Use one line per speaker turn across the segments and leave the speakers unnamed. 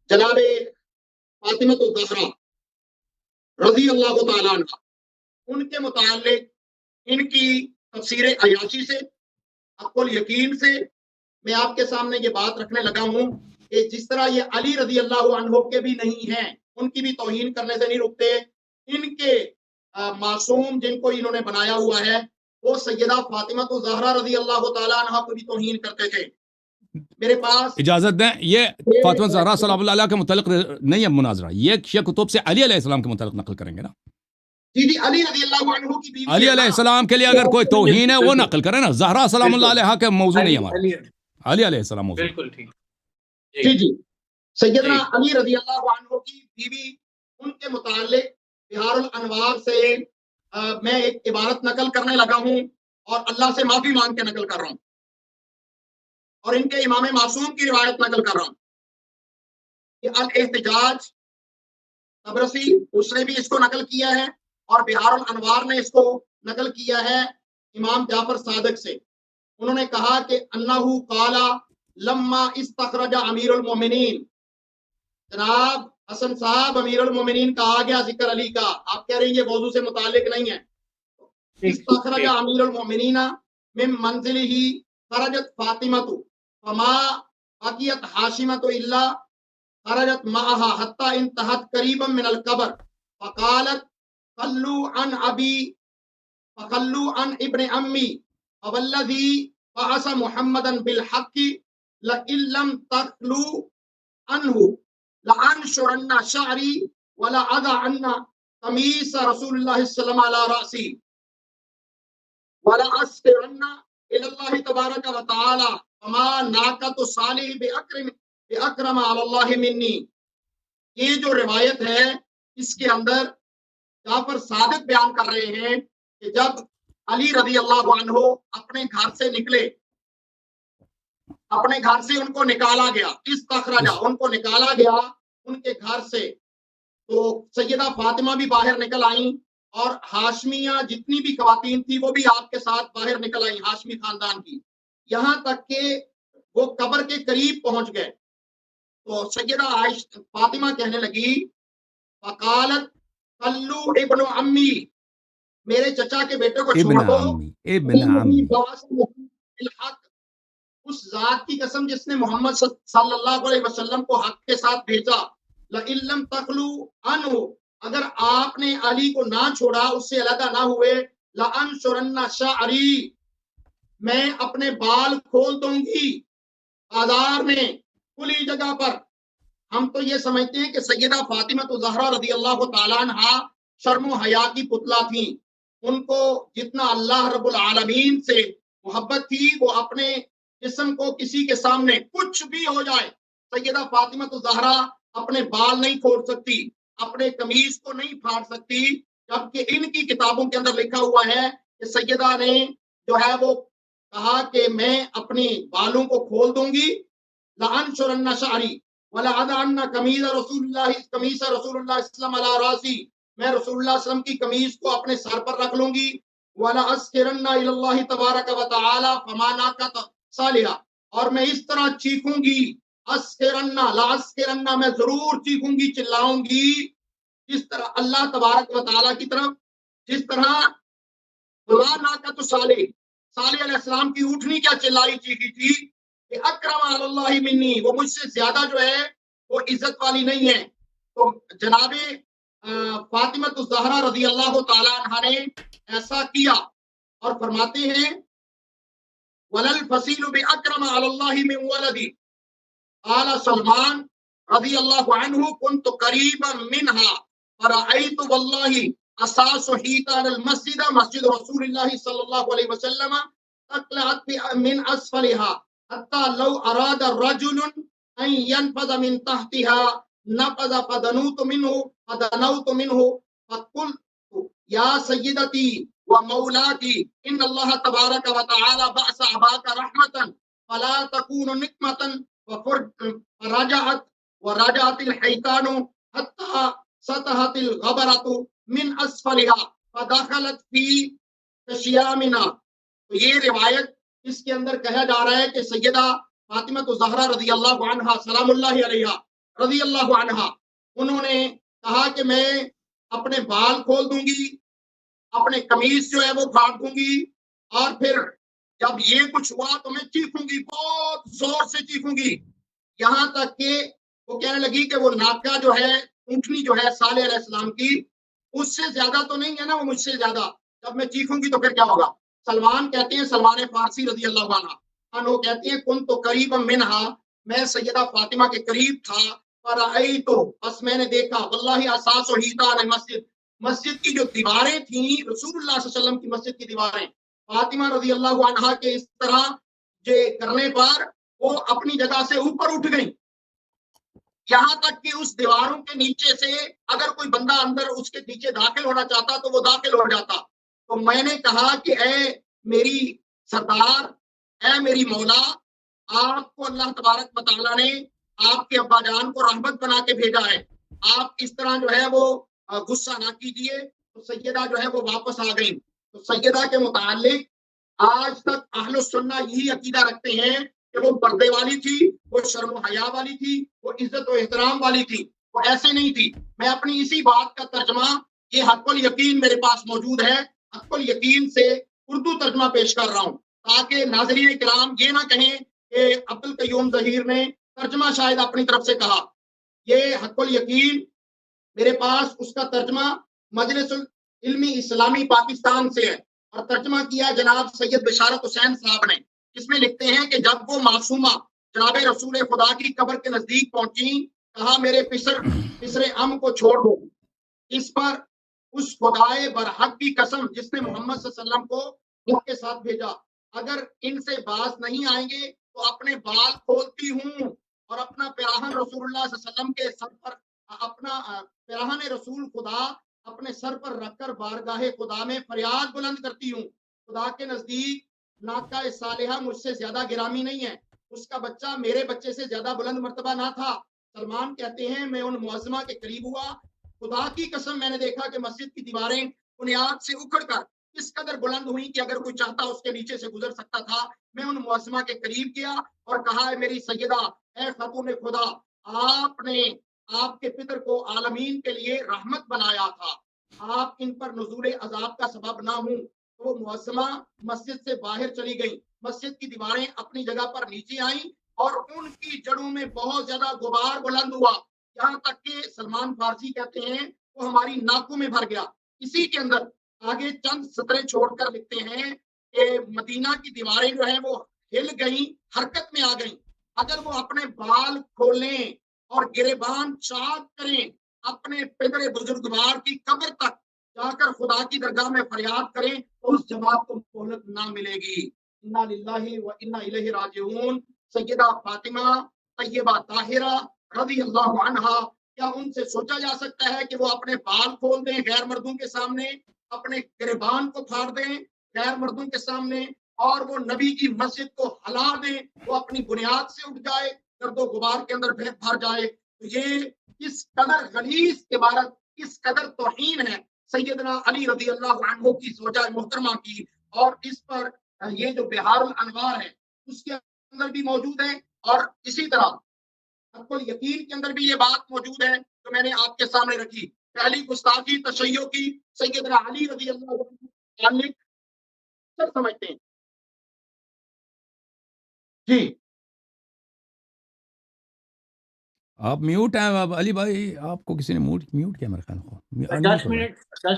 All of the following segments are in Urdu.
جناب فاطمہ الزہرا رضی اللہ تعالیٰ عنہ، ان کے متعلق ان کی تفسیر عیاشی سے، حق الیقین سے میں آپ کے سامنے یہ بات رکھنے لگا ہوں کہ جس طرح یہ علی رضی اللہ عنہ کے بھی نہیں ہیں، ان کی بھی توہین کرنے سے نہیں رکتے، ان کے معصوم جن کو انہوں نے بنایا ہوا ہے وہ سیدہ فاطمہ الزہرا رضی اللہ تعالیٰ عنہ کو بھی توہین کرتے تھے۔ میرے پاس
اجازت دیں، یہ فاطمہ زہرا صلی اللہ علیہ کے متعلق نہیں ہے مناظرہ، یہ شیخ کتب سے علی علیہ السلام کے متعلق نقل کریں گے نا۔
جی جی، علی رضی اللہ عنہ کی بیوی
علی علیہ السلام کے لیے اگر کوئی توہین ہے وہ نقل کریں نا، زہرا سلام اللہ علیہ کا موضوع نہیں ہے ہمارا، علی علیہ السلام موضوع۔
بالکل ٹھیک۔
جی جی، سیدنا علی رضی اللہ عنہ کی بیوی، ان کے متعلق بہار الانوار سے میں ایک عبارت نقل کرنے لگا ہوں اور اللہ سے معافی مانگ کے نقل کر رہا ہوں، اور ان کے امام معصوم کی روایت نقل کر رہا ہوں کہ الاحتجاج طبرسی اس نے بھی اس کو نقل کیا ہے، اور بہار الانوار نے اس کو نقل کیا ہے امام جعفر صادق سے۔ انہوں نے کہا کہ انہو قال لما استخرج امیر المومنین، جناب حسن صاحب امیر المومنین کا آ گیا ذکر علی کا، آپ کہہ رہے ہیں یہ موضوع سے متعلق نہیں ہے۔ استخرج امیر المومنین من منزلہ خرجت فاطمۃ فما بقیت ہاشمۃ الا خرجت معها حتى انتهت قریبا من القبر فقالت خلوا عن ابی فخلوا عن ابن امی فوالذی بعث محمدا بالحق لئن لم تخلوا عنه لانشرن شعری ولأضعن قمیص رسول اللہ صلی اللہ علیہ وسلم على رأسی ولأسرن الى اللہ تبارک وتعالی وما ناقۃ صالح بأکرم علی اللہ منی۔ یہ جو روایت ہے اس کے اندر جعفر صادق بیان کر رہے ہیں کہ جب علی رضی اللہ عنہ اپنے گھر سے نکلے، اپنے گھر سے ان کو نکالا گیا، استخرجہ ان کو نکالا گیا ان کے گھر سے، تو سیدہ فاطمہ بھی باہر نکل آئیں اور ہاشمیہ جتنی بھی خواتین تھی وہ بھی آپ کے ساتھ باہر نکل آئیں، ہاشمی خاندان کی، یہاں تک کہ وہ قبر کے قریب پہنچ گئے تو سیدہ عائشہ فاطمہ کہنے لگی فقالت خلو ابن امی، میرے چچا کے بیٹے کو چھوڑ دو،
ابن عمی
الحق، اس ذات کی قسم جس نے محمد صلی اللہ علیہ وسلم کو حق کے ساتھ بھیجا، لئن لم تخلوا عنہ، اگر آپ نے علی کو نہ چھوڑا، اس سے علیحدہ نہ ہوئے، لانشرن شعری، میں اپنے بال کھول دوں گی بازار میں کھلی جگہ پر۔ ہم تو یہ سمجھتے ہیں کہ سیدہ فاطمہ الزہرا رضی اللہ تعالیٰ عنہ شرم و حیا کی پتلا تھیں، ان کو جتنا اللہ رب العالمین سے محبت تھی وہ اپنے جسم کو کسی کے سامنے کچھ بھی ہو جائے، سیدہ فاطمہ الزہرا اپنے بال نہیں کھول سکتی، اپنے قمیص کو نہیں پھاڑ سکتی، جبکہ ان کی کتابوں کے اندر لکھا ہوا ہے کہ سیدہ نے جو ہے وہ کہا کہ میں اپنی بالوں کو کھول دوں گی، لانشرن شعری ولأضعن قمیص رسول اللہ صلی اللہ علیہ وسلم علی راسی، میں رسول اللہ صلی اللہ علیہ وسلم کی قمیص کو اپنے سر پر رکھ لوں گی، وَلَأَسْكِرَنَّ إِلَى اللَّهِ تَبَارَكَ وَتَعَالَى فَمَا نَاقَتْ صَالِحًا، اور میں اس طرح چیخوں گی، لَأَسْكِرَنَّ میں ضرور چیخوں گی، چلاؤں گی، جس طرح اللہ تبارک و تعالیٰ کی طرف، جس طرح فَمَا نَاقَتْ صالح علیہ السلام کی اونٹنی کیا چلائی چیخی تھی کہ اکرم علی اللہ منی، وہ مجھ سے زیادہ جو ہے وہ عزت والی نہیں ہے۔ تو جناب فاطمہ الزہرا رضی اللہ تعالیٰ عنہ نے ایسا کیا اور فرماتے ہیں وَلَلْفَصِيلُ بِأَكْرَمَ عَلَى اللَّهِ مِنْ وَلَدِي، قال سلمان رضی اللہ عنہ كنت قریبا منها فرأيت والله اساس حيطان المسجد مسجد رسول اللہ صلی اللہ علیہ وسلم اقلعت من اسفلها حتى لو اراد الرجل ان ينفذ من تحتها نفذ فدنوت منه فقلت يا سيدتي ومولاتي ان الله تبارك وتعالى بعث اباك رحمة فلا تكون نقمة، ورجعت الحيطان حتى سطحت الغبرة من اسفلها فدخلت في تشيامنا۔ تو یہ روایت اس کے اندر کہا جا رہا ہے کہ سیدہ فاطمہ الزہرا رضی اللہ عنہا سلام اللہ علیہا رضی اللہ عنہا، انہوں نے کہا کہ میں اپنے بال کھول دوں گی، اپنے قمیص جو ہے وہ پھاڑ دوں گی، اور پھر جب یہ کچھ ہوا تو میں چیخوں گی، بہت زور سے چیخوں گی، یہاں تک کہ وہ کہنے لگی کہ وہ ناکہ جو ہے، اونٹنی جو ہے صالح علیہ السلام کی، اس سے زیادہ تو نہیں ہے نا وہ مجھ سے زیادہ، جب میں چیخوں گی تو پھر کیا ہوگا؟ سلمان کہتے ہیں، سلمان فارسی رضی اللہ عنہ کہتے ہیں، کن تو قریب منہا، میں سیدہ فاطمہ کے قریب تھا، فرأیتو، بس میں نے دیکھا، واللہ اساس و حیطان مسجد، مسجد کی جو دیواریں تھیں، رسول اللہ صلی اللہ علیہ وسلم کی مسجد کی دیواریں، فاطمہ رضی اللہ عنہا کے اس طرح کرنے پر وہ اپنی جگہ سے اوپر اٹھ گئی، یہاں تک کہ اس دیواروں کے نیچے سے اگر کوئی بندہ اندر اس کے نیچے داخل ہونا چاہتا تو وہ داخل ہو جاتا۔ تو میں نے کہا کہ اے میری سردار، اے میری مولا، آپ کو اللہ تبارک و تعالیٰ نے آپ کے ابا جان کو رحمت بنا کے بھیجا ہے، آپ اس طرح جو ہے وہ غصہ نہ کیجیے۔ تو سیدہ جو ہے وہ واپس آ گئی۔ تو سیدہ کے متعلق آج تک اہل السنہ یہی عقیدہ رکھتے ہیں کہ وہ پردے والی تھی، وہ شرم و حیا والی تھی، وہ عزت و احترام والی تھی، وہ ایسے نہیں تھی۔ میں اپنی اسی بات کا ترجمہ، یہ حق الیقین میرے پاس موجود ہے، حق الیقین سے اردو ترجمہ پیش کر رہا ہوں تاکہ ناظرین کرام یہ نہ کہیں کہ عبدالقیوم ظہیر نے ترجمہ شاید اپنی طرف سے کہا۔ یہ حق الیقین میرے پاس اس کا ترجمہ مجلس العلمی اسلامی پاکستان سے ہے، اور ترجمہ کیا جناب سید بشارت حسین صاحب نے، جس میں لکھتے ہیں کہ جب وہ معصومہ جناب رسول خدا کی قبر کے نزدیک پہنچی، کہا میرے پسر ام کو چھوڑ دو، اس پر اس خدائے برحق کی قسم جس نے محمد صلی اللہ علیہ وسلم کو ان کے ساتھ بھیجا، اگر ان سے باز نہیں آئیں گے تو اپنے بال کھولتی ہوں اور اپنا پیراہن رسول اللہ صلی اللہ علیہ وسلم کے سر پر، اپنا پیراہن رسول خدا اپنے سر پر رکھ کر بارگاہ خدا میں فریاد بلند کرتی ہوں، خدا کے نزدیک ناکہ صالحہ مجھ سے زیادہ گرامی نہیں ہے، اس کا بچہ میرے بچے سے زیادہ بلند مرتبہ نہ تھا۔ سلمان کہتے ہیں میں ان معظمہ کے قریب ہوا، خدا کی قسم میں نے دیکھا کہ مسجد کی دیواریں بنیاد سے اکھڑ کر اس قدر بلند ہوئی کہ اگر کوئی چاہتا اس کے نیچے سے گزر سکتا تھا۔ میں ان معظمہ کے قریب گیا اور کہا، اے میری سیدہ، اے خاتون خدا، آپ نے آپ کے پتر کو عالمین کے لیے رحمت بنایا تھا، آپ ان پر نزول عذاب کا سبب نہ ہوں۔ تو وہ معظمہ مسجد سے باہر چلی گئی، مسجد کی دیواریں اپنی جگہ پر نیچے آئیں اور ان کی جڑوں میں بہت زیادہ غبار بلند ہوا، یہاں تک کہ سلمان فارسی کہتے ہیں وہ ہماری ناکوں میں بھر گیا۔ اسی کے اندر آگے چند سطریں چھوڑ کر لکھتے ہیں کہ مدینہ کی دیواریں جو ہیں وہ ہل گئیں، حرکت میں آ گئیں، اگر وہ اپنے بال کھولیں اور گریبان چاک کریں، اپنے پدر بزرگوار کی قبر تک جا کر خدا کی درگاہ میں فریاد کریں تو اس جماعت کو مہلت نہ ملے گی۔ انا للہ و انا الیہ راجعون۔ سیدہ فاطمہ طیبہ طاہرہ رضی اللہ عنہا، کیا ان سے سوچا جا سکتا ہے کہ وہ اپنے بال کھول دیں غیر مردوں کے سامنے، اپنے گریبان کو پھاڑ دیں غیر مردوں کے سامنے، اور وہ نبی کی مسجد کو ہلا دیں، وہ اپنی بنیاد سے اٹھ جائے، گرد و غبار کے اندر بھر جائے؟ تو یہ اس قدر غلیظ عبارت، اس قدر توہین ہے سیدنا علی رضی اللہ عنہ کی زوجہ محترمہ کی، اور اس پر یہ جو بہار الانوار ہے اس کے اندر بھی موجود ہے، اور اسی طرح حق الیقین کے اندر بھی یہ بات موجود ہے جو میں نے آپ کے سامنے رکھی۔ پہلی گستاخی تشیع کی سیدنا علی رضی اللہ عنہ کے سب سمجھتے ہیں۔ جی
آپ میوٹ ہیں اب علی بھائی، آپ کو کسی نے میوٹ کیا میرے خیال کو؟
10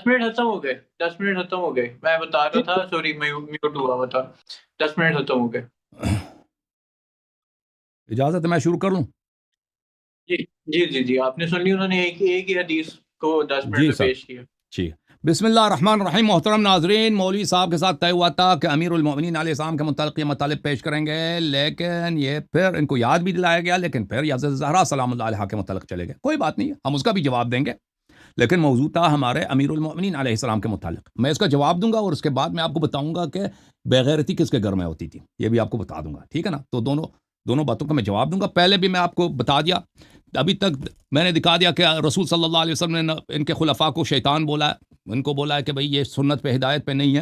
منٹ ختم ہو گئے، 10 منٹ ختم ہو گئے، میں بتا رہا تھا، سوری میوٹ ہوا تھا، 10 منٹ ختم ہو گئے۔
اجازت ہے میں شروع کر لوں؟
جی آپ نے سن لی، انہوں نے ایک ہی حدیث کو 10 منٹ میں پیش کیا۔
جی بسم اللہ الرحمن الرحیم۔ محترم ناظرین، مولوی صاحب کے ساتھ طے ہوا تھا کہ امیر المومنین علیہ السلام کے متعلق یہ مطالب پیش کریں گے، لیکن یہ پھر ان کو یاد بھی دلایا گیا، لیکن پھر حضرت زہرا سلام اللہ علیہا کے متعلق چلے گئے۔ کوئی بات نہیں، ہم اس کا بھی جواب دیں گے، لیکن موضوع تھا ہمارے امیر المومنین علیہ السلام کے متعلق۔ میں اس کا جواب دوں گا اور اس کے بعد میں آپ کو بتاؤں گا کہ بےغیرتی کس کے گھر میں ہوتی تھی، یہ بھی آپ کو بتا دوں گا، ٹھیک ہے نا؟ تو دونوں باتوں کا میں جواب دوں گا۔ پہلے بھی میں آپ کو بتا دیا، ابھی تک میں نے دکھا دیا کہ رسول صلی اللہ علیہ وسلم نے ان کے خلفاء کو شیطان بولا ہے، ان کو بولا ہے کہ بھئی یہ سنت پہ ہدایت پہ نہیں ہے،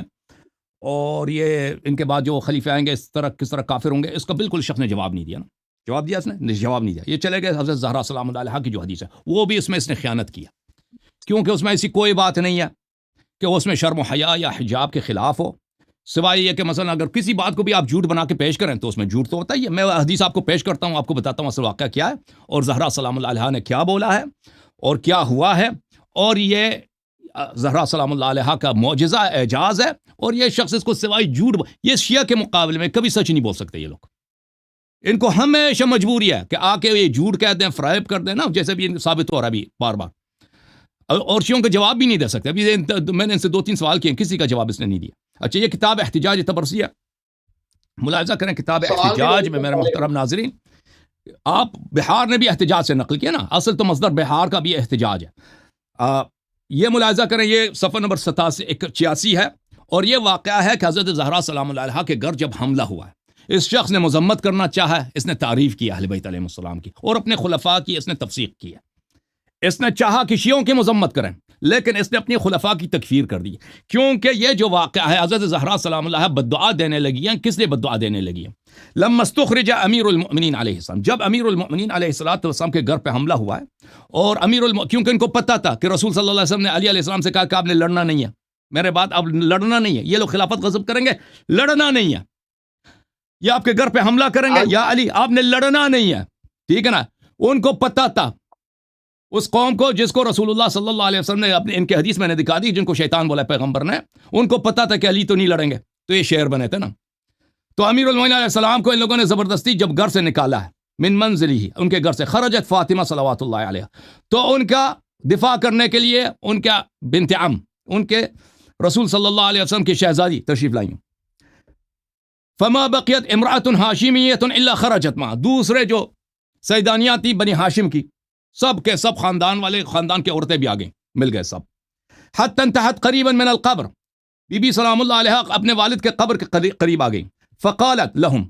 اور یہ ان کے بعد جو خلیفہ آئیں گے کس طرح کافر ہوں گے، اس کا بالکل شخص نے جواب نہیں دیا نا۔ جواب دیا اس نے؟ جواب نہیں دیا. یہ چلے گئے حضرت زہرا سلام اللہ علیہا کی جو حدیث ہے وہ بھی اس میں اس نے خیانت کیا، کیونکہ اس میں ایسی کوئی بات نہیں ہے کہ اس میں شرم و حیا یا حجاب کے خلاف ہو، سوائے یہ کہ مثلا اگر کسی بات کو بھی آپ جھوٹ بنا کے پیش کریں تو اس میں جھوٹ تو ہوتا ہی ہے. میں حدیث آپ کو پیش کرتا ہوں، آپ کو بتاتا ہوں اصل واقعہ کیا ہے اور زہرا سلام اللہ علیہا نے کیا بولا ہے اور کیا ہوا ہے، اور یہ زہرا سلام اللہ علیہا کا معجزہ اعجاز ہے، اور یہ شخص اس کو سوائے جھوٹ یہ شیعہ کے مقابلے میں کبھی سچ نہیں بول سکتے. یہ لوگ ان کو ہمیشہ مجبوری ہے کہ آ کے یہ جھوٹ کہہ دیں، فریب کر دیں نا، جیسے بھی ثابت ہو رہا ہے ابھی بار بار. اور شیعوں کا جواب بھی نہیں دے سکتے. ابھی میں نے ان سے 2-3 سوال کیے، کسی کا جواب اس نے نہیں دیا. اچھا، یہ کتاب احتجاج تبرسی ہے، ملاحظہ کریں کتاب احتجاج میں میرے محترم ناظرین. آپ بہار نے بھی احتجاج سے نقل کیا نا، اصل تو مصدر بہار کا بھی احتجاج ہے. یہ ملاحظہ کریں، یہ صفحہ نمبر 86 ہے، اور یہ واقعہ ہے کہ حضرت زہرا سلام اللہ علیہا کے گھر جب حملہ ہوا ہے، اس شخص نے مذمت کرنا چاہا، اس نے تعریف کی اہل بیت علیہ السلام کی اور اپنے خلفاء کی اس نے تفسیق کی ہے. اس نے چاہا کہ شیعوں کی مذمت کریں، لیکن اس نے اپنی خلفاء کی تکفیر کر دی، کیونکہ یہ جو واقعہ ہے حضرت زہرا سلام اللہ بد دعا دینے لگی ہیں. کس لیے بد دعا دینے لگی ہیں؟ لما استخرج امیر المؤمنین علیہ السلام، جب امیر المؤمنین علیہ السلام کے گھر پہ حملہ ہوا ہے، اور کیونکہ ان کو پتہ تھا کہ رسول صلی اللہ علیہ وسلم نے علی علیہ السلام سے کہا کہ آپ نے لڑنا نہیں ہے، میرے بات اب لڑنا نہیں ہے. یہ لوگ خلافت غصب کریں گے، لڑنا نہیں ہے، یہ آپ کے گھر پہ حملہ کریں گے، یا علی آپ نے لڑنا نہیں ہے. ٹھیک ہے نا؟ ان کو پتہ تھا، اس قوم کو جس کو رسول اللہ صلی اللہ علیہ وسلم نے اپنے ان کے حدیث میں نے دکھا دی، جن کو شیطان بولا پیغمبر نے، ان کو پتہ تھا کہ علی تو نہیں لڑیں گے، تو یہ شعر بنے تھے نا. تو امیر المومنین علیہ السلام کو ان لوگوں نے زبردستی جب گھر سے نکالا ہے، من منزلی، ان کے گھر سے، خرجت فاطمہ صلوات اللہ علیہ، تو ان کا دفاع کرنے کے لیے ان کا بنت عم، ان کے رسول صلی اللہ علیہ وسلم کی شہزادی تشریف لائیں. فما بقیت امرأۃ ہاشمیۃ الا خرجت معها، دوسرے جو سیدانیات تھی بنی ہاشم کی، سب کے سب خاندان والے، خاندان کے عورتیں بھی آ گئیں، مل گئے سب. حتی انتہت قریبا من القبر، بی بی سلام اللہ علیہ اپنے والد کے قبر کے قریب آ گئیں. فقالت لہم،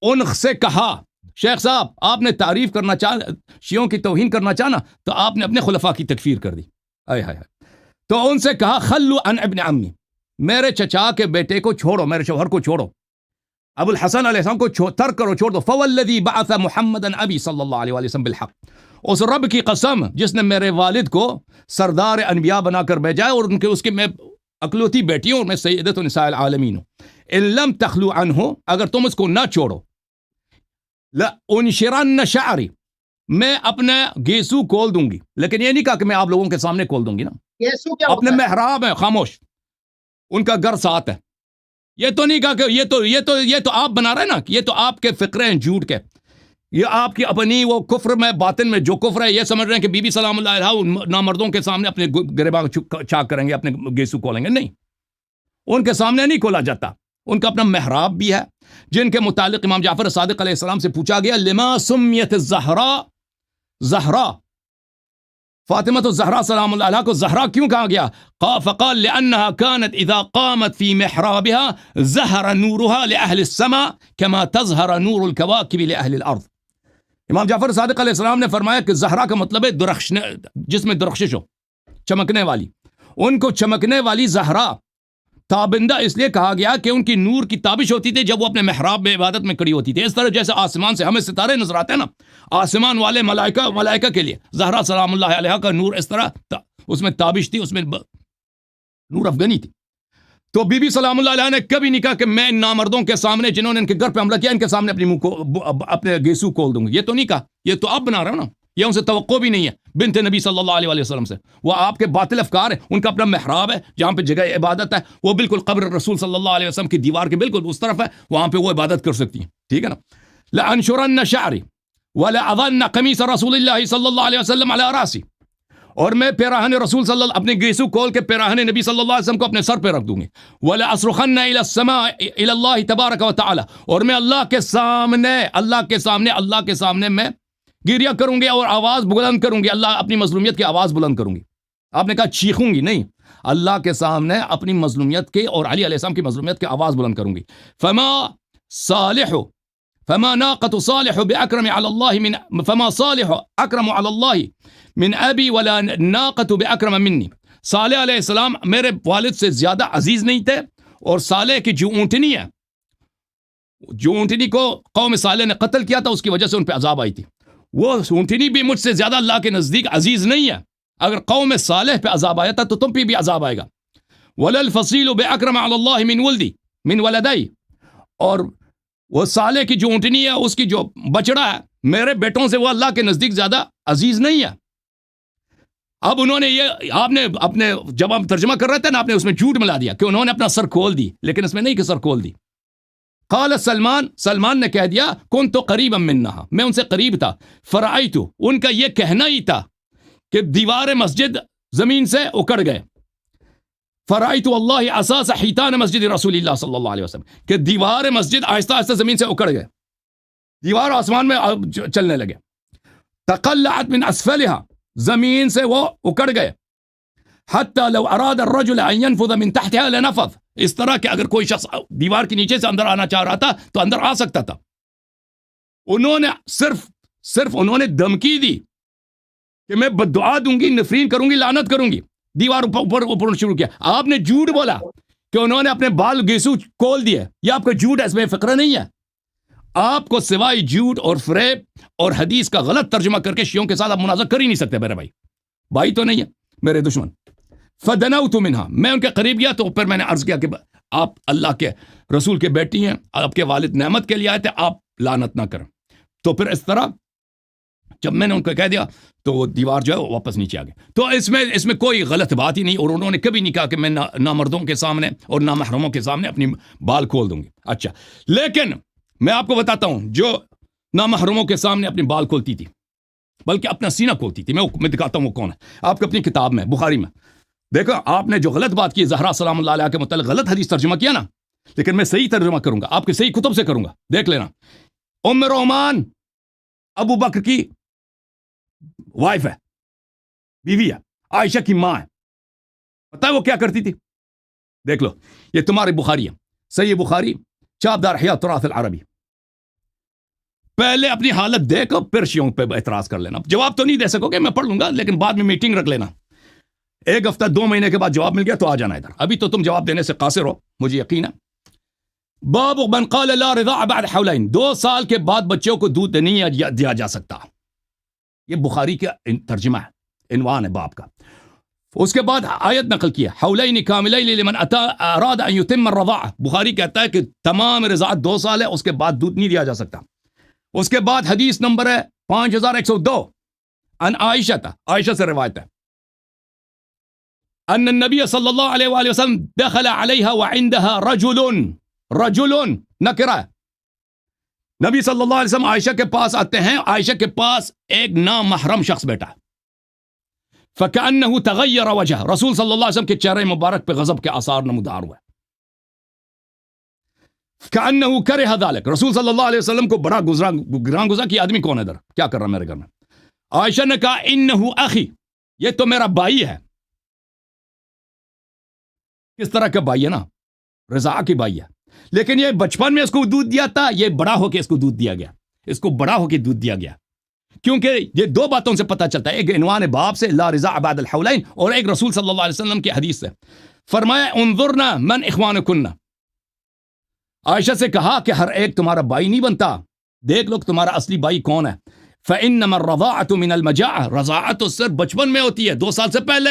ان سے کہا، شیخ صاحب آپ نے تعریف کرنا چاہا، شیعوں کی توہین کرنا چاہنا، تو آپ نے اپنے خلفاء کی تکفیر کر دی. آئے ہائے. تو ان سے کہا خلو عن ابن عمی، میرے چچا کے بیٹے کو چھوڑو، میرے شوہر کو چھوڑو، ابو الحسن علیہ السلام کو ترک کرو، چھوڑ دو. فوالذی بعث محمدا ابی صلی اللہ علیہ وسلم بالحق، اس رب کی قسم جس نے میرے والد کو سردار انبیاء بنا کر بھیجا ہے، اور ان کے اس کے میں اکلوتی بیٹی ہوں، اور میں سیدۃ نساء العالمین ہوں. ان لم تخلو عنہ، اگر تم اس کو نہ چھوڑو، لانشرن شعری، میں اپنے گیسو کھول دوں گی. لیکن یہ نہیں کہا کہ میں آپ لوگوں کے سامنے کھول دوں گی نا،
یسوع کیا
اپنے محراب ہے، خاموش، ان کا گھر ساتھ ہے. یہ تو نہیں کہا کہ یہ تو آپ بنا رہے ہیں نا، یہ تو آپ کے فقرے ہیں جھوٹ کے، یہ آپ کی اپنی وہ کفر میں باطن میں جو کفر ہے، یہ سمجھ رہے ہیں کہ بی بی سلام اللہ علیہا نامردوں کے سامنے اپنے گریباں چاک کریں گے، اپنے گیسو کھولیں گے. نہیں، ان کے سامنے نہیں کھولا جاتا. ان کا اپنا محراب بھی ہے، جن کے متعلق امام جعفر صادق علیہ السلام سے پوچھا گیا لما سمیت الزہرا، زہرا فاطمہ تو زہرا سلام اللہ علیہا کو زہرا کیوں کہا گیا؟ فقال لأنها كانت اذا قامت في محرابها زہر نورها لأهل السماء كما تظہر نور الكواكب لأهل الارض. امام جعفر صادق علیہ السلام نے فرمایا کہ زہرا کا مطلب ہے درخشنے، جس میں درخشش ہو، چمکنے والی. ان کو چمکنے والی زہرا تابندہ اس لیے کہا گیا کہ ان کی نور کی تابش ہوتی تھی جب وہ اپنے محراب میں عبادت میں کھڑی ہوتی تھی. اس طرح جیسے آسمان سے ہمیں ستارے نظر آتے ہیں نا، آسمان والے ملائکہ کے لیے زہرا سلام اللہ علیہ کا نور اس طرح اس میں تابش تھی، اس میں نور افغانی تھی. تو بی بی سلام اللہ علیہ نے کبھی نہیں کہا کہ میں ان نامردوں کے سامنے جنہوں نے ان کے گھر پہ حملہ کیا، ان کے سامنے اپنی منہ کو اپنے گیسو کھول دوں گی. یہ تو نہیں کہا، یہ تو آپ بنا رہے ہو نا، یہ ان سے توقع بھی نہیں ہے بنت نبی صلی اللہ علیہ وسلم سے. وہ آپ کے باطل افکار ہیں، ان کا اپنا محراب ہے جہاں پہ جگہ عبادت ہے، وہ بالکل قبر رسول صلی اللہ علیہ وسلم کی دیوار کے بالکل اس طرف ہے، وہاں پہ وہ عبادت کر سکتی ہیں. ٹھیک ہے نا؟ لانشرن شعری ولاضن قمیص رسول اللہ صلی اللہ علیہ وسلم علی راسی، اور میں پیراہن رسول صلی اللہ اپنے گیسو کھول کے پیراہن نبی صلی اللہ علیہ وسلم کو اپنے سر پہ رکھ دوں گی. ولا اصرخن الى السماء الى اللہ تبارک و تعالی، اور میں اللہ کے سامنے میں گریہ کروں گی اور آواز بلند کروں گی، اللہ اپنی مظلومیت کی آواز بلند کروں گی. آپ نے کہا چیخوں گی، نہیں، اللہ کے سامنے اپنی مظلومیت کے اور علی علیہ السلام کی مظلومیت کی آواز بلند کروں گی. فما ناقة صالح بأكرم على الله من فما صالح أكرم على الله من أبي ولا ناقة بأكرم مني. صالح علیہ السلام میرے والد سے زیادہ عزیز نہیں تھے، اور صالح کی جو اونٹنی ہے جو اونٹنی کو قوم صالح نے قتل کیا تھا اس کی وجہ سے ان پہ عذاب آئی تھی. وہ اونٹنی بھی مجھ سے زیادہ اللہ کے نزدیک عزیز نہیں ہے. اگر قوم صالح پہ عذاب آیا تھا تو تم پہ بھی عذاب آئے گا. وَلَلْفَصِيلُ بِأَكْرَمَ عَلَى اللَّهِ مِنْ وَلَدَيْ. اور وہ صالح کی جو اونٹنی ہے اس کی جو بچڑا ہے میرے بیٹوں سے وہ اللہ کے نزدیک زیادہ عزیز نہیں ہے. اب انہوں نے یہ آپ نے اپنے جب ہم ترجمہ کر رہے تھے نا آپ نے اس میں جھوٹ ملا دیا کہ انہوں نے اپنا سر کھول دی, لیکن اس میں نہیں کہ سر کھول دی. قال سلمان نے کہہ دیا كنت قریبا منها, میں ان سے قریب تھا. فرأيت, ان کا یہ کہنا ہی تھا کہ دیوار مسجد زمین سے اکڑ گئے. فرأيت والله اساس حيطان مسجد رسول اللہ صلی اللہ علیہ وسلم, کہ دیوار مسجد آہستہ آہستہ زمین سے اکڑ گئے, دیوار آسمان میں چلنے لگے. تقلعت من اسفلها, زمین سے وہ اکڑ گئے. حتى لو اراد الرجل ان ينفذ من تحتها لنفذ, اس طرح کہ اگر کوئی شخص دیوار کے نیچے سے اندر آنا چاہ رہا تھا تو اندر آ سکتا تھا. انہوں نے صرف انہوں نے دھمکی دی کہ میں بددعا دوں گی, نفرین کروں گی, لعنت کروں گی. دیوار اوپر شروع کیا. آپ نے جھوٹ بولا کہ انہوں نے اپنے بال گیسو کھول دیے. یہ آپ کا جھوٹ ہے, اس میں فقرہ نہیں ہے. آپ کو سوائے جھوٹ اور فریب اور حدیث کا غلط ترجمہ کر کے شیعوں کے ساتھ آپ مناظرہ کر ہی نہیں سکتے. میرے بھائی تو نہیں ہے, میرے دشمن. فدنوت منها, میں ان کے قریب گیا تو پھر میں نے عرض کیا کہ آپ اللہ کے رسول کے بیٹی ہیں, آپ کے والد نعمت کے لیے آئے تھے, آپ لعنت نہ کریں. تو پھر اس طرح جب میں نے ان کو کہہ دیا تو وہ دیوار جو ہے وہ واپس نیچے آ گئی. تو اس میں کوئی غلط بات ہی نہیں, اور انہوں نے کبھی نہیں کہا کہ میں نامردوں کے سامنے اور نامحرموں کے سامنے اپنی بال کھول دوں گی. اچھا, لیکن میں آپ کو بتاتا ہوں جو نامحرموں کے سامنے اپنی بال کھولتی تھی, بلکہ اپنا سینہ کھولتی تھی, میں دکھاتا ہوں وہ کون ہے. آپ کو اپنی کتاب میں بخاری میں دیکھو, آپ نے جو غلط بات کی زہرا سلام اللہ علیہ کے متعلق غلط حدیث ترجمہ کیا نا, لیکن میں صحیح ترجمہ کروں گا, آپ کے صحیح کتب سے کروں گا, دیکھ لینا. ام رومان ابو بکر کی وائف ہے, بیوی ہے, عائشہ کی ماں ہے. پتہ ہے وہ کیا کرتی تھی؟ دیکھ لو, یہ تمہاری بخاری ہے, صحیح بخاری چاپ دار حیات تراث العربی. پہلے اپنی حالت دیکھ اور پھر شیعوں پہ اعتراض کر لینا. جواب تو نہیں دے سکو گے, میں پڑھ لوں گا, لیکن بعد میں میٹنگ رکھ لینا. ایک ہفتہ 2 مہینے کے بعد جواب مل گیا تو آ جانا ادھر. ابھی تو تم جواب دینے سے قاصر ہو, مجھے یقین ہے. باب من قال لا رضاع بعد حولین, 2 سال کے بعد بچوں کو دودھ نہیں دیا جا سکتا. یہ بخاری کا ترجمہ ہے, عنوان ہے باب کا. اس کے بعد آیت نقل کیا, حولین کاملین لمن اراد ان یتم الرضاعہ. بخاری کہتا ہے کہ تمام رضاعت 2 سال ہے, اس کے بعد دودھ نہیں دیا جا سکتا. اس کے بعد حدیث نمبر ہے 5102 ان عائشہ سے روایت ہے ان النبی صلی اللہ علیہ وآلہ وسلم دخل علیہا وعندها رجل نکرہ. نبی صلی اللہ علیہ وسلم عائشہ کے پاس آتے ہیں, عائشہ کے پاس ایک نامحرم شخص بیٹھا. فکأنہ تغیر وجہ, رسول صلی اللہ علیہ وسلم کے چہرے مبارک پہ غضب کے آثار نمودار ہوئے. کأنہ کرہ ذلک, رسول صلی اللہ علیہ وسلم کو بڑا گران گزرا کہ آدمی کون ہے ادھر, کیا کر رہا ہے میرے گھر میں. عائشہ نے کہا انہ اخی, یہ تو میرا بھائی ہے. کس طرح کا بھائی ہے نا, رضاع کی بھائی ہے, لیکن یہ بچپن میں اس کو دودھ دیا تھا, یہ بڑا ہو کے اس کو دودھ دیا گیا, اس کو بڑا ہو کے دودھ دیا گیا. کیونکہ یہ 2 باتوں سے پتہ چلتا ہے, ایک عنوان باب سے لا رضاع بعد الحولین, اور ایک رسول صلی اللہ علیہ وسلم کی حدیث سے. فرمایا انظرنا من اخوانکن, عائشہ سے کہا کہ ہر ایک تمہارا بھائی نہیں بنتا, دیکھ لو تمہارا اصلی بھائی کون ہے. فانما الرضاعۃ من المجاعہ, رضاعت تو صرف بچپن میں ہوتی ہے, 2 سال سے پہلے.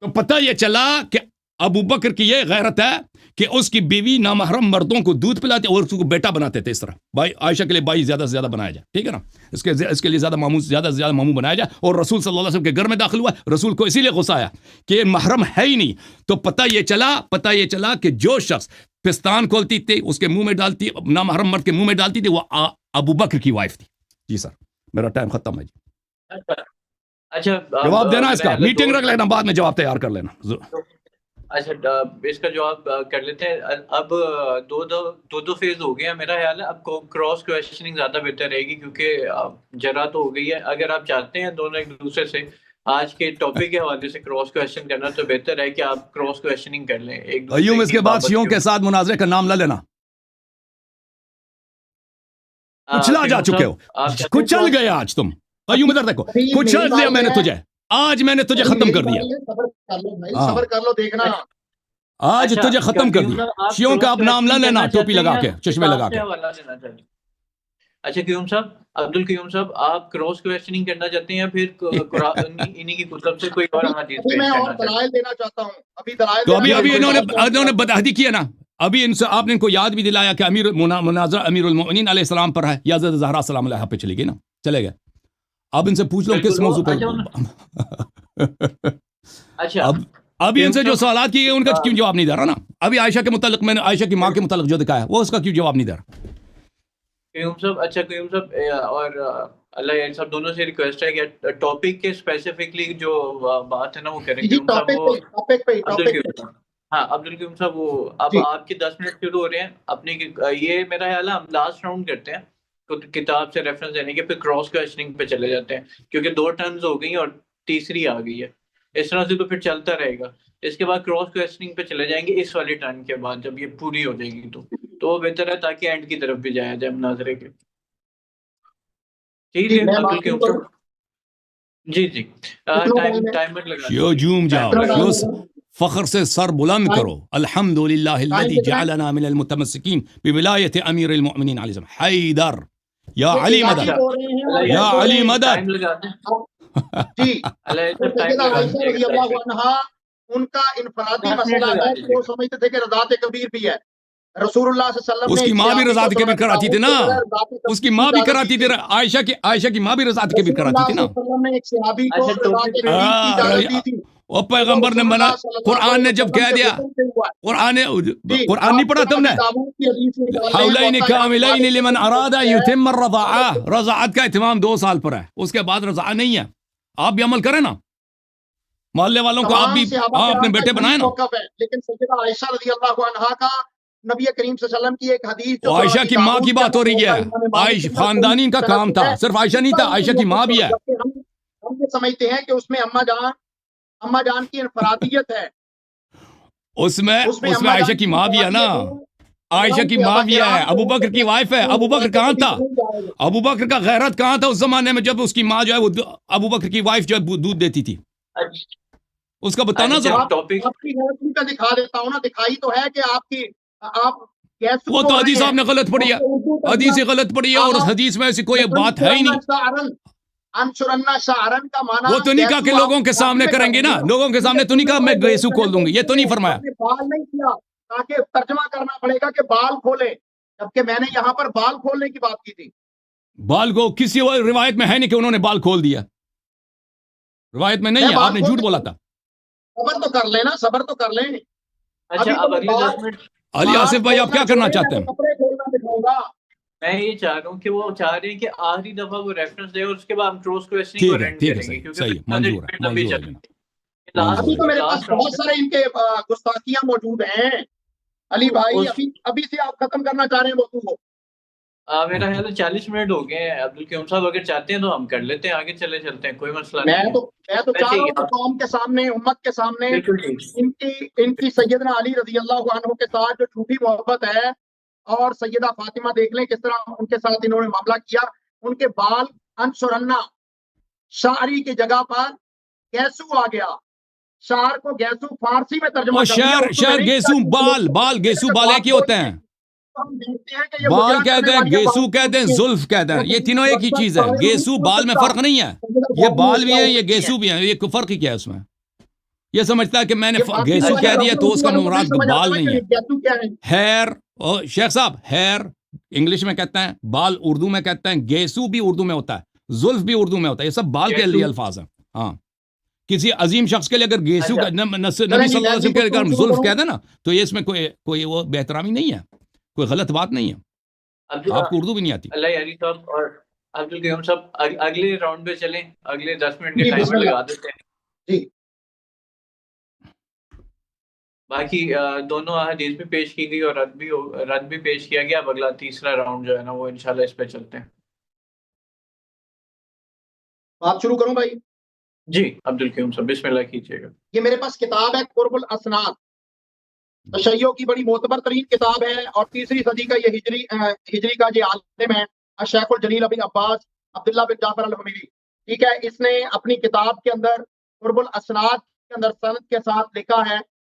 تو پتہ یہ چلا کہ ابو بکر کی یہ غیرت ہے کہ اس کی بیوی نامحرم مردوں کو دودھ پلاتے اور اس کو بیٹا بناتے تھے. اس طرح بھائی عائشہ کے لیے بھائی زیادہ سے زیادہ بنایا جائے, ٹھیک ہے نا, اس کے لیے زیادہ سے زیادہ ماموں بنایا جائے. اور رسول صلی اللہ علیہ وسلم کے گھر میں داخل ہوا, رسول کو اسی لیے غصہ آیا کہ یہ محرم ہے ہی نہیں. تو پتہ یہ چلا کہ جو شخص پستان کھولتی تھی اس کے منہ میں ڈالتی, نامحرم مرد کے منہ میں ڈالتی تھی, وہ ابو بکر کی وائف تھی. جی سر, میرا ٹائم ختم ہے جی.
اچھا,
جواب دینا اس کا, میٹنگ رکھ لینا, بعد میں جواب تیار کر لینا.
اچھا, اس کا جواب کر لیتے ہیں. اب دو فیز ہو گیا میرا خیال ہے. اب کراس کویشچننگ زیادہ بہتر رہے گی, کیونکہ جرا تو ہو گئی ہے. اگر آپ چاہتے ہیں دونوں ایک دوسرے سے آج کے ٹاپک کے حوالے سے کراس کویشچن کرنا, تو بہتر ہے کہ آپ کراس کویشچننگ کر لیں ایک دوسرے
ایوم. اس کے بعد شیعوں کے ساتھ مناظرے کا نام نہ لینا, کچلا جا چکے ہو, کچل گئے آج تم. ایوم ادھر دیکھو, کچل دیا میں نے تجھے, آج میں نے تجھے ختم کر دیا.
صبر کر لو, دیکھنا.
آج
اچھا
تجھے ختم کر
قیوم
دیا.
صاحب، آپ
شیعوں کا اب
cross
نام نہ
questioning
لینا
کرنا
ٹوپی
چاہتے
لگا
ہیں
کے
یا
چشمے
کتاب
لگا
سے
کے.
حوالہ دینا چاہتے ہیں؟ اچھا قیوم صاحب، عبد القیوم صاحب، آپ کراس کویسچننگ کرنا چاہتے ہیں یا پھر انہی کی کتب سے کوئی اور حدیث
ابھی میں
پیش
اور
کرنا چاہتے ہیں؟
دلائل دینا چاہتا ہوں. ابھی دلائل
تو
دینا
ابھی
چاہتا ہوں.
انہوں نے بدعہدی کیا نا. ابھی ان سے آپ نے ان کو یاد بھی دلایا کہ مناظرہ امیر المؤمنین علیہ السلام پر ہے یا حضرت زہرا سلام علیہا پہ چلے گی نا، چلے گئے. اب ان سے پوچھ لو
بالکل
کس
وہ
موضوع پہ.
اچھا
ابھی ان سے جو
قیوم صاحب،
سوالات کیے گئے ان کا کیوں جواب نہیں دے رہا نا. ابھی عائشہ کے متعلق میں نے عائشہ کی ماں کے متعلق جو دکھایا وہ اس کا کیوں جواب نہیں دے رہا.
قیوم صاحب، اچھا قیوم صاحب اور اللہ یار صاحب دونوں سے ریکویسٹ ہے کہ ٹاپک کے اسپیسیفکلی جو بات ہے نا وہ کریں.
جی
قیوم صاحب وہ
ٹاپک پہ
عبد القیوم صاحب، ہاں عبد القیوم صاحب وہ اب
جی
آپ کے 10 منٹ شروع ہو رہے ہیں اپنی. یہ میرا خیال ہے ہم لاسٹ راؤنڈ کرتے ہیں کتاب سے ریفرنس دینے کے، پھر کراس کویسچننگ پہ چلے جاتے ہیں کیونکہ 2 ٹرنز ہو گئی اور تیسری آ گئی ہے. اس طرح سے تو پھر چلتا رہے گا. اس کے بعد کراس کویسچننگ پہ چلے جائیں گے اس والی ٹرن کے بعد جب یہ پوری ہو جائے گی تو وہ بہتر ہے تاکہ اینڈ کی طرف بھی جایا جائے مناظرے کے. ٹھیک
جی
ہے
میں
عبد
بات
القیوم
کروں.
صاحب. جی جی
کتنا ٹائم ہے؟
ٹائمر لگا
شیو جوم جاؤ،
ٹائمر لگا
شیو فخر سے سر بلند کرو. الحمدللہ الذی
کتنا ہے؟
جعلنا من المتمسکین بولایت امیر المؤمنین علیہ السلام. حیدر یا علی
یہ
مدد،
بول رہے ہیں اور
یا
بول رہے
علی
ہیں.
مدد.
ٹائم لگاتے ہیں.
جی
اللہ
تو
ٹائم
سیدہ
لگا
عائشہ رضی اللہ
دیجیے.
عنہا ان کا انفرادی
10 منٹ
مسئلہ
لگا
ہے کہ
دیجیے
وہ
گا.
سمجھتے تھے کہ رضاعت کبیر بھی ہے. رسول اللہ صلی اللہ علیہ وسلم
اس
نے
کی
ایک
ماں بھی
صحابی کو
رضاعت
سنن
کبیر کراتی تھی
داؤد
نا،
کے بغیر رضاعت
اس کی
کبیر
ماں بھی
اجازت
کراتی
دی
تھی. عائشہ کی ماں بھی رضاعت کبیر
رسول
کراتی
اللہ
تھی
صلی
نا.
اللہ علیہ وسلم نے ایک صحابی کو
اچھا
رضاعت
ٹاپک
کبیر کی اجازت دی تھی.
وہ پیغمبر نے
رسول
بنا،
اللہ صلی اللہ
قرآن
علیہ
نے جب
وسلم
کہہ
کے
دیا،
حکم سے ہوا. جی
قرآن نہیں
آپ
پڑھا تم
سنن
نے؟
داؤد کی حدیث نکال لیں.
حولین
موطا امام
کاملین
مالک
لمن
کی
اراد
حدیث ہے.
یتم الرضاعہ. رضاعت کا اتمام 2 سال پر ہے، اس کے بعد رضاعت نہیں ہے. آپ بھی عمل کریں نا، محلے والوں کو آپ
تمام
بھی
صحابہ
اپنے
کرام کا
بیٹے
یہی
بنائیں نا.
موقف ہے. لیکن سیدہ عائشہ رضی اللہ عنہا کا نبی کریم صلی اللہ علیہ وسلم کی ایک حدیث جو
وہ عائشہ
سنن
کی ماں کی
داؤد کے
بات ہو
اندر
رہی ہے.
موطا امام مالک کے اندر
خاندانی ان کا
صحیح
کام
صنعت
تھا،
ہے.
صرف عائشہ
اس
نہیں
کا
تھا،
ان
عائشہ
کو
کی ماں
موقف
بھی
ہے.
ہے.
جبکہ ہم یہ سمجھتے ہیں کہ اس میں اما جان کی انفرادیت ہے.
اس میں
اما
عائشہ
جان
کی
کی
ماں بھی ہے نا.
انفرادیت ہے.
عائشہ
تمام
کی ماں
صحابہ
بھی ہے،
کرام
ابو
کو
بکر کی وائف ہے. ابو بکر کہاں تھا؟ ابو بکر کا غیرت کہاں تھا اس زمانے میں جب اس کی ماں جو ہے وہ ابو بکر کی وائف جو ہے دودھ دیتی تھی. اس کا بتانا ذرا.
ٹاپک
آپ کی غلطی کا دکھا دیتا ہوں نا. دکھائی تو ہے کہ آپ کیسے
وہ تو
بول
حدیث
رہے
آپ
ہیں.
نے غلط پڑھی ہے، حدیث غلط پڑھی ہے، اور اس حدیث میں ایسی کوئی بات ہے ہی نہیں.
انشرنا شعرن کا معنی
وہ تو نہیں کہا کہ
گیسو
لوگوں کے
آپ
سامنے
میں
کریں گے نا، لوگوں کے سامنے تو نہیں کہا میں گیسو کھول دوں گی، یہ تو نہیں فرمایا.
آپ نے بال نہیں کیا تاکہ ترجمہ کرنا پڑے گا کہ بال کھولے، جبکہ میں نے یہاں پر بال کھولنے کی بات کی تھی.
بال کو کسی روایت میں ہے نہیں کہ انہوں نے بال کھول دیا، روایت میں نہیں ہے، آپ نے جھوٹ بولا تھا.
صبر تو کر لیں نا، صبر تو کر لیں.
اچھا اب اگلے 10 منٹ
علی آصف بھائی آپ کیا کرنا چاہتے ہیں؟
کپڑے کھولنا دکھاؤں گا.
میں یہ چاہ رہا ہوں کہ وہ چاہ رہے ہیں کہ آخری دفعہ وہ ریفرنس دے اور اس کے بعد ہم کراس کویسچننگ کو رینڈ کریں گے کیونکہ
صحیح منظور ہے
ابھی تو میرے پاس بہت سارے ان کے گستاخیاں موجود ہیں. علی بھائی ابھی سے آپ ختم کرنا چاہ رہے ہیں موضوع کو.
میرا خیال ہے 40 منٹ ہو گئے ہیں. عبد القیوم صاحب اگر چاہتے ہیں تو ہم کر لیتے ہیں، آگے چلے چلتے ہیں، کوئی مسئلہ نہیں ہے.
میں تو چاہ رہا ہوں کہ قوم کے سامنے، امت کے سامنے ان کی سیدنا علی رضی اللہ عنہ کے ساتھ جو جھوٹی محبت ہے، اور سیدہ فاطمہ دیکھ لیں کس طرح ان کے ساتھ انہوں نے معاملہ کیا. ان کے بال انشرنا شاعری کی جگہ پر گیسو آ گیا. شعر کو گیسو فارسی میں ترجمہ کر دیا.
شعر گیسو بال گیسو بال ایک ہی ہوتے ہیں. بال کہتے ہیں، گیسو کہتے ہیں، زلف کہتے ہیں، یہ تینوں ایک ہی چیز ہے. گیسو بال میں فرق نہیں ہے، یہ بال بھی ہیں، یہ گیسو بھی ہیں. یہ فرق ہی کیا ہے اس میں؟ یہ سمجھتا ہے کہ میں نے گیسو کہہ دیا تو اس کا مراد بال نہیں ہے. ہیر، شیخ صاحب، ہیر انگلش میں کہتے ہیں، بال اردو میں کہتے ہیں، گیسو بھی اردو میں ہوتا ہے، زلف بھی اردو میں ہوتا ہے. یہ سب بال کے لیے الفاظ ہیں. ہاں، کسی عظیم شخص کے لیے اگر گیسو نبی صلی اللہ علیہ وسلم کے لیے اگر زلف کہہ دیں نا تو یہ اس میں کوئی وہ بہترامی نہیں ہے، کوئی غلط بات نہیں ہے. آپ کو اردو بھی نہیں آتی.
اللہ یاری صاحب اور عبد القیوم صاحب اگلے راؤنڈ پہ چلیں، اگلے 10 منٹ کے ٹائمر لگا دیتے ہیں. باقی دونوں احادیث بھی پیش کی گئی اور رد بھی پیش کیا گیا. اب اگلا تیسرا راؤنڈ جو ہے نا وہ انشاءاللہ اس پہ چلتے ہیں.
بات شروع کروں بھائی؟
جی عبد القیوم صاحب بسم اللہ کیجیے گا.
یہ میرے پاس کتاب ہے قرب الاسناد، تشیع کی بڑی معتبر ترین کتاب ہے، اور 3ری صدی کا یہ ہجری کا یہ عالم ہے الشیخ الجلیل ابی عباس عبداللہ بن جعفر الحمیری. ٹھیک ہے، اس نے اپنی کتاب کے اندر قرب الاسناد کے اندر سند کے ساتھ لکھا ہے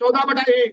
14/1।